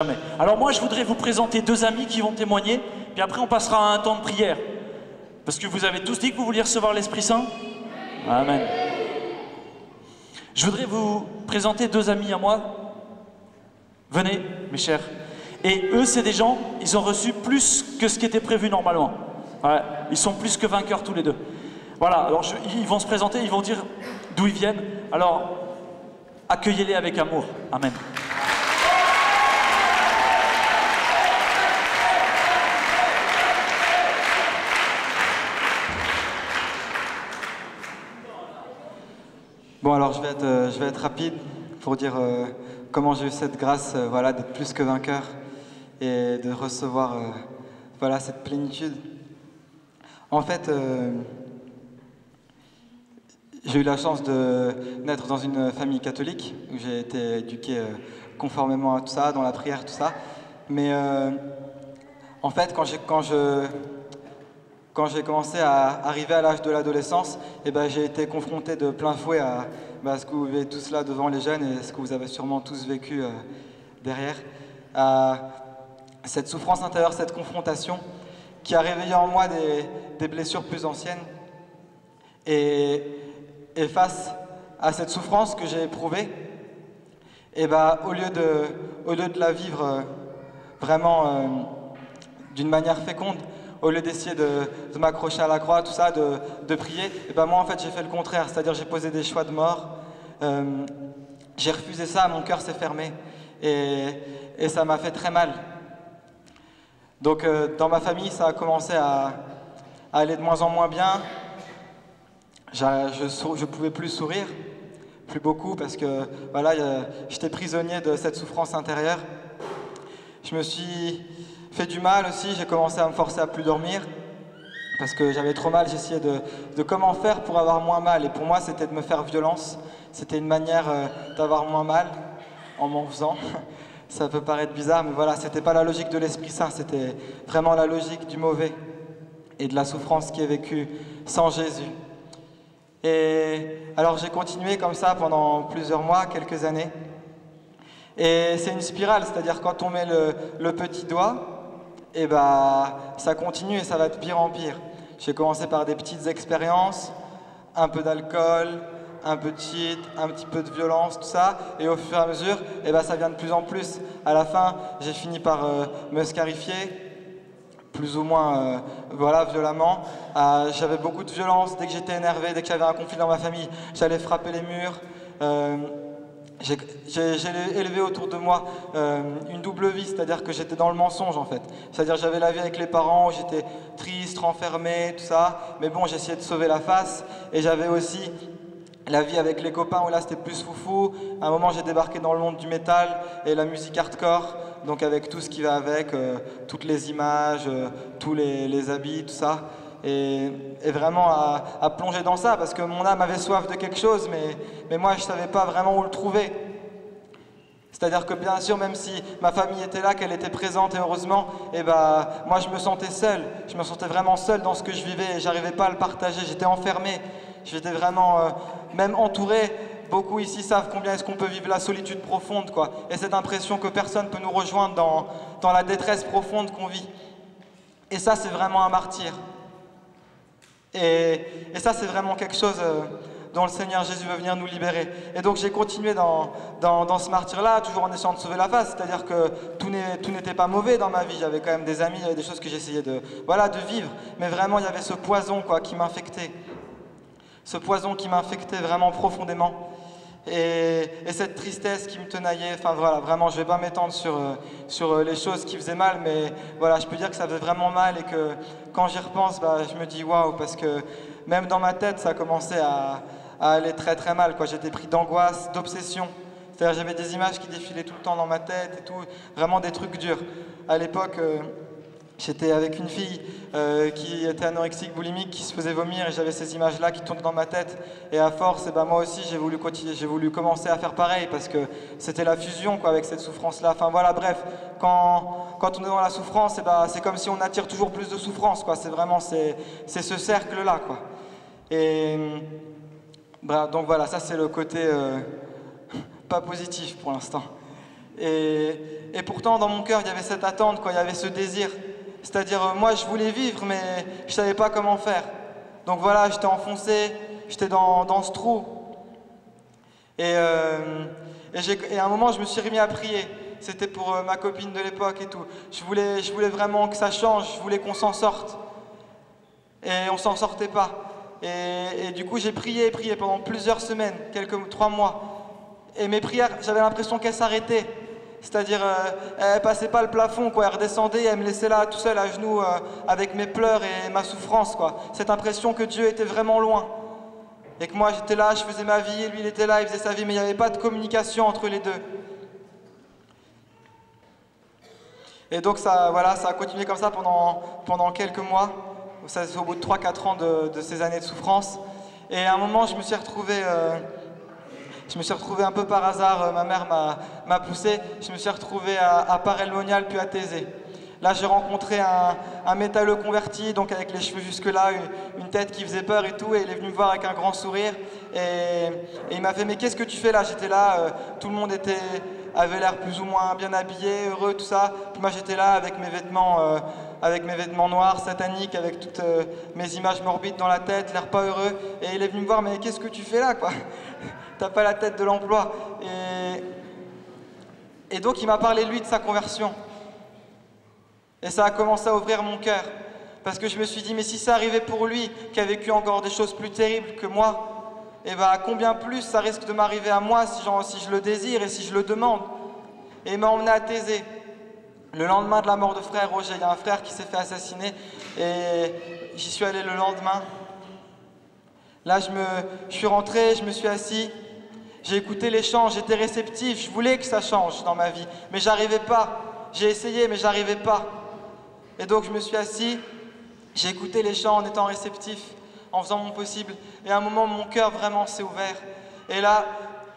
Jamais. Alors moi, je voudrais vous présenter deux amis qui vont témoigner, puis après on passera à un temps de prière. Parce que vous avez tous dit que vous vouliez recevoir l'Esprit Saint. Amen. Je voudrais vous présenter deux amis à moi. Venez, mes chers. Et eux, c'est des gens, ils ont reçu plus que ce qui était prévu normalement. Ouais, ils sont plus que vainqueurs tous les deux. Voilà, alors ils vont se présenter, ils vont dire d'où ils viennent. Alors, accueillez-les avec amour. Amen. Bon, alors je vais être rapide pour dire comment j'ai eu cette grâce voilà, d'être plus que vainqueur et de recevoir voilà, cette plénitude. En fait, j'ai eu la chance de naître dans une famille catholique où j'ai été éduqué conformément à tout ça, dans la prière, tout ça. Mais en fait, quand j'ai commencé à arriver à l'âge de l'adolescence, eh ben, j'ai été confronté de plein fouet à ce que vous vivez tous là devant les jeunes et ce que vous avez sûrement tous vécu derrière, à cette souffrance intérieure, cette confrontation qui a réveillé en moi des blessures plus anciennes. Et face à cette souffrance que j'ai éprouvée, eh ben, au lieu de la vivre vraiment d'une manière féconde, au lieu d'essayer de m'accrocher à la croix, tout ça, de prier, et ben moi en fait j'ai fait le contraire, c'est-à-dire j'ai posé des choix de mort, j'ai refusé ça, mon cœur s'est fermé et ça m'a fait très mal. Donc dans ma famille ça a commencé à aller de moins en moins bien, je pouvais plus sourire, plus beaucoup parce que voilà, j'étais prisonnier de cette souffrance intérieure. Je me suis fait du mal aussi, j'ai commencé à me forcer à plus dormir parce que j'avais trop mal, j'essayais de comment faire pour avoir moins mal et pour moi c'était de me faire violence, c'était une manière d'avoir moins mal en m'en faisant. Ça peut paraître bizarre mais voilà, c'était pas la logique de l'Esprit Saint, c'était vraiment la logique du mauvais et de la souffrance qui est vécue sans Jésus. Et alors j'ai continué comme ça pendant plusieurs mois, quelques années. Et c'est une spirale, c'est-à-dire quand on met le petit doigt, et bah, ça continue et ça va de pire en pire. J'ai commencé par des petites expériences, un peu d'alcool, un petit peu de violence, tout ça, et au fur et à mesure, et bah, ça vient de plus en plus. À la fin, j'ai fini par me scarifier, plus ou moins voilà, violemment. J'avais beaucoup de violence, dès que j'étais énervé, dès que j'avais un conflit dans ma famille, j'allais frapper les murs. J'ai élevé autour de moi une double vie, c'est-à-dire que j'étais dans le mensonge en fait. C'est-à-dire j'avais la vie avec les parents, où j'étais triste, renfermé, tout ça, mais bon j'essayais de sauver la face. Et j'avais aussi la vie avec les copains où là c'était plus foufou. À un moment j'ai débarqué dans le monde du métal et la musique hardcore, donc avec tout ce qui va avec, toutes les images, tous les habits, tout ça. Et vraiment à plonger dans ça parce que mon âme avait soif de quelque chose mais moi je ne savais pas vraiment où le trouver. C'est-à-dire que bien sûr même si ma famille était là, qu'elle était présente et heureusement, et bah, moi je me sentais seul, je me sentais vraiment seul dans ce que je vivais et j'arrivais pas à le partager, j'étais enfermé, j'étais vraiment même entouré. Beaucoup ici savent combien est-ce qu'on peut vivre la solitude profonde quoi, et cette impression que personne ne peut nous rejoindre dans la détresse profonde qu'on vit. Et ça c'est vraiment un martyr. Et ça, c'est vraiment quelque chose dont le Seigneur Jésus veut venir nous libérer. Et donc, j'ai continué dans ce martyr-là, toujours en essayant de sauver la face. C'est-à-dire que tout n'était pas mauvais dans ma vie. J'avais quand même des amis, il y avait des choses que j'essayais de vivre. Mais vraiment, il y avait ce poison quoi, qui m'infectait. Ce poison qui m'infectait vraiment profondément. Et cette tristesse qui me tenaillait, enfin voilà, vraiment, je ne vais pas m'étendre sur les choses qui faisaient mal, mais voilà, je peux dire que ça faisait vraiment mal et que quand j'y repense, bah, je me dis waouh, parce que même dans ma tête, ça commençait à aller très très mal, quoi. J'étais pris d'angoisse, d'obsession. C'est-à-dire j'avais des images qui défilaient tout le temps dans ma tête et tout, vraiment des trucs durs. À l'époque, j'étais avec une fille qui était anorexique, boulimique, qui se faisait vomir et j'avais ces images-là qui tournaient dans ma tête. Et à force, et ben moi aussi, j'ai voulu commencer à faire pareil parce que c'était la fusion quoi, avec cette souffrance-là. Enfin voilà, bref, quand on est dans la souffrance, et ben, c'est comme si on attire toujours plus de souffrance. Quoi. C'est vraiment c'est ce cercle-là. Quoi. Et donc voilà, ça c'est le côté pas positif pour l'instant. Et pourtant, dans mon cœur, il y avait cette attente, quoi, il y avait ce désir. C'est-à-dire, moi, je voulais vivre, mais je ne savais pas comment faire. Donc voilà, j'étais enfoncé, j'étais dans ce trou. Et à un moment, je me suis remis à prier. C'était pour ma copine de l'époque et tout. Je voulais vraiment que ça change, je voulais qu'on s'en sorte. Et on s'en sortait pas. Et du coup, j'ai prié pendant plusieurs semaines, 3 mois. Et mes prières, j'avais l'impression qu'elles s'arrêtaient. C'est-à-dire, elle passait pas le plafond, quoi. Elle redescendait, elle me laissait là, tout seul, à genoux, avec mes pleurs et ma souffrance, quoi. Cette impression que Dieu était vraiment loin. Et que moi, j'étais là, je faisais ma vie, et lui, il était là, il faisait sa vie, mais il n'y avait pas de communication entre les deux. Et donc, ça a continué comme ça pendant quelques mois. Ça, c'est au bout de 3-4 ans de ces années de souffrance. Et à un moment, je me suis retrouvé un peu par hasard, ma mère m'a poussé, je me suis retrouvé à Paray-le-Monial puis à Thésée. Là, j'ai rencontré un métalleux converti, donc avec les cheveux jusque-là, une tête qui faisait peur et tout, et il est venu me voir avec un grand sourire, et il m'a fait « Mais qu'est-ce que tu fais là ?» J'étais là, tout le monde avait l'air plus ou moins bien habillé, heureux, tout ça, puis moi j'étais là avec mes vêtements noirs, sataniques, avec toutes mes images morbides dans la tête, l'air pas heureux, et il est venu me voir « Mais qu'est-ce que tu fais là, quoi ?» T'as pas la tête de l'emploi. Et donc il m'a parlé lui de sa conversion. Et ça a commencé à ouvrir mon cœur. Parce que je me suis dit, mais si ça arrivait pour lui, qui a vécu encore des choses plus terribles que moi, et ben combien plus ça risque de m'arriver à moi si je le désire et si je le demande. Et il m'a emmené à Thésée. Le lendemain de la mort de frère Roger, il y a un frère qui s'est fait assassiner, et j'y suis allé le lendemain. Là, je suis rentré, je me suis assis. J'ai écouté les chants, j'étais réceptif, je voulais que ça change dans ma vie, mais j'arrivais pas. J'ai essayé, mais j'arrivais pas. Et donc je me suis assis, j'ai écouté les chants en étant réceptif, en faisant mon possible. Et à un moment, mon cœur vraiment s'est ouvert. Et là,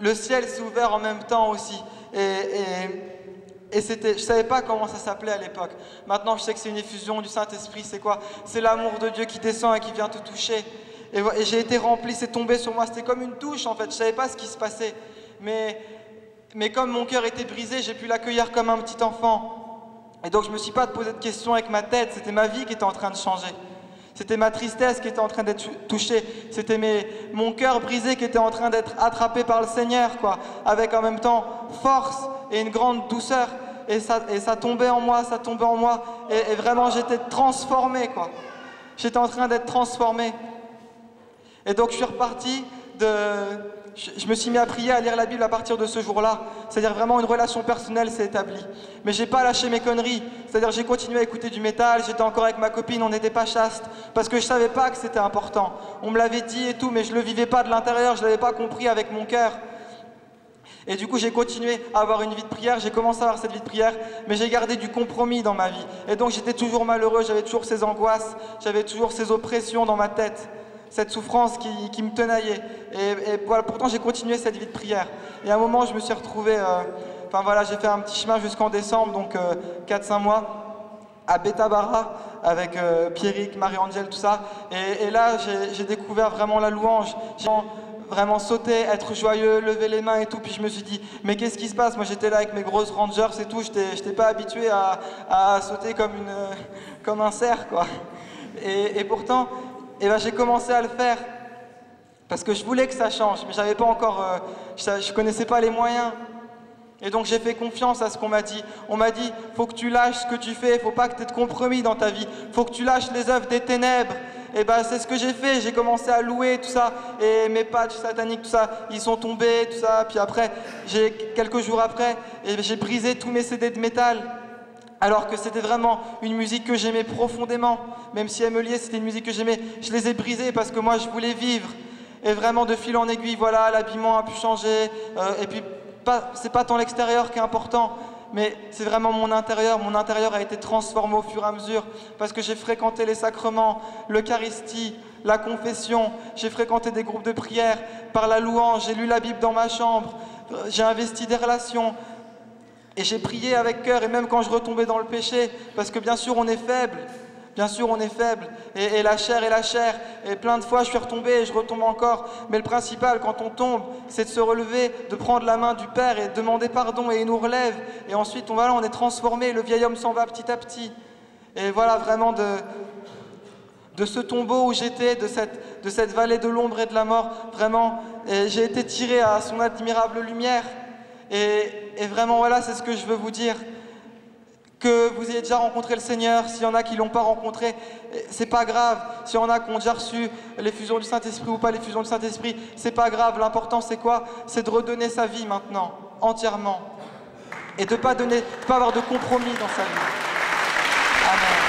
le ciel s'est ouvert en même temps aussi. Et je savais pas comment ça s'appelait à l'époque. Maintenant, je sais que c'est une effusion du Saint-Esprit. C'est quoi? C'est l'amour de Dieu qui descend et qui vient te toucher. Et j'ai été rempli, c'est tombé sur moi, c'était comme une douche en fait, je savais pas ce qui se passait. Mais comme mon cœur était brisé, j'ai pu l'accueillir comme un petit enfant. Et donc je me suis pas posé de questions avec ma tête, c'était ma vie qui était en train de changer. C'était ma tristesse qui était en train d'être touchée, c'était mon cœur brisé qui était en train d'être attrapé par le Seigneur, quoi, avec en même temps force et une grande douceur. Et ça tombait en moi, et vraiment j'étais transformé, quoi. J'étais en train d'être transformé. Et donc je suis reparti je me suis mis à prier, à lire la Bible à partir de ce jour-là. C'est-à-dire vraiment une relation personnelle s'est établie. Mais j'ai pas lâché mes conneries. C'est-à-dire j'ai continué à écouter du métal, j'étais encore avec ma copine, on n'était pas chaste. Parce que je savais pas que c'était important. On me l'avait dit et tout, mais je le vivais pas de l'intérieur, je l'avais pas compris avec mon cœur. Et du coup j'ai continué à avoir une vie de prière, j'ai commencé à avoir cette vie de prière, mais j'ai gardé du compromis dans ma vie. Et donc j'étais toujours malheureux, j'avais toujours ces angoisses, j'avais toujours ces oppressions dans ma tête. Cette souffrance qui me tenaillait. Et voilà, pourtant j'ai continué cette vie de prière. Et à un moment, je me suis retrouvé, j'ai fait un petit chemin jusqu'en décembre, donc 4-5 mois, à Beta-Bara, avec Pierrick, Marie-Angèle, tout ça. Et là, j'ai découvert vraiment la louange. J'ai vraiment sauté, être joyeux, lever les mains et tout. Puis je me suis dit, mais qu'est-ce qui se passe? Moi, j'étais là avec mes grosses Rangers et tout. Je n'étais pas habitué à sauter comme un cerf, quoi. Et pourtant... j'ai commencé à le faire parce que je voulais que ça change, mais j'avais pas encore, je connaissais pas les moyens. Et donc j'ai fait confiance à ce qu'on m'a dit. On m'a dit, faut que tu lâches ce que tu fais, faut pas que tu aies de compromis dans ta vie, faut que tu lâches les œuvres des ténèbres. Et c'est ce que j'ai fait, j'ai commencé à louer tout ça, et mes patchs sataniques, tout ça, ils sont tombés, tout ça. Puis après, quelques jours après, j'ai brisé tous mes CD de métal. Alors que c'était vraiment une musique que j'aimais profondément. Même si elle me liait, c'était une musique que j'aimais. Je les ai brisées parce que moi, je voulais vivre. Et vraiment, de fil en aiguille, voilà, l'habillement a pu changer. Et puis, c'est pas tant l'extérieur qui est important, mais c'est vraiment mon intérieur. Mon intérieur a été transformé au fur et à mesure parce que j'ai fréquenté les sacrements, l'Eucharistie, la confession. J'ai fréquenté des groupes de prière par la louange. J'ai lu la Bible dans ma chambre. J'ai investi des relations. Et j'ai prié avec cœur, et même quand je retombais dans le péché, parce que bien sûr on est faible, Bien sûr, on est faible, et la chair est la chair, et plein de fois je suis retombé et je retombe encore. Mais le principal, quand on tombe, c'est de se relever, de prendre la main du Père et de demander pardon, et il nous relève. Et ensuite, on est transformé, le vieil homme s'en va petit à petit. Et voilà, vraiment de ce tombeau où j'étais, de cette vallée de l'ombre et de la mort, vraiment, j'ai été tiré à son admirable lumière. Et vraiment, voilà, c'est ce que je veux vous dire. Que vous ayez déjà rencontré le Seigneur, s'il y en a qui ne l'ont pas rencontré, c'est pas grave. S'il y en a qui ont déjà reçu l'effusion du Saint-Esprit ou pas l'effusion du Saint-Esprit, c'est pas grave. L'important c'est quoi? C'est de redonner sa vie maintenant, entièrement. Et de ne pas avoir de compromis dans sa vie. Amen.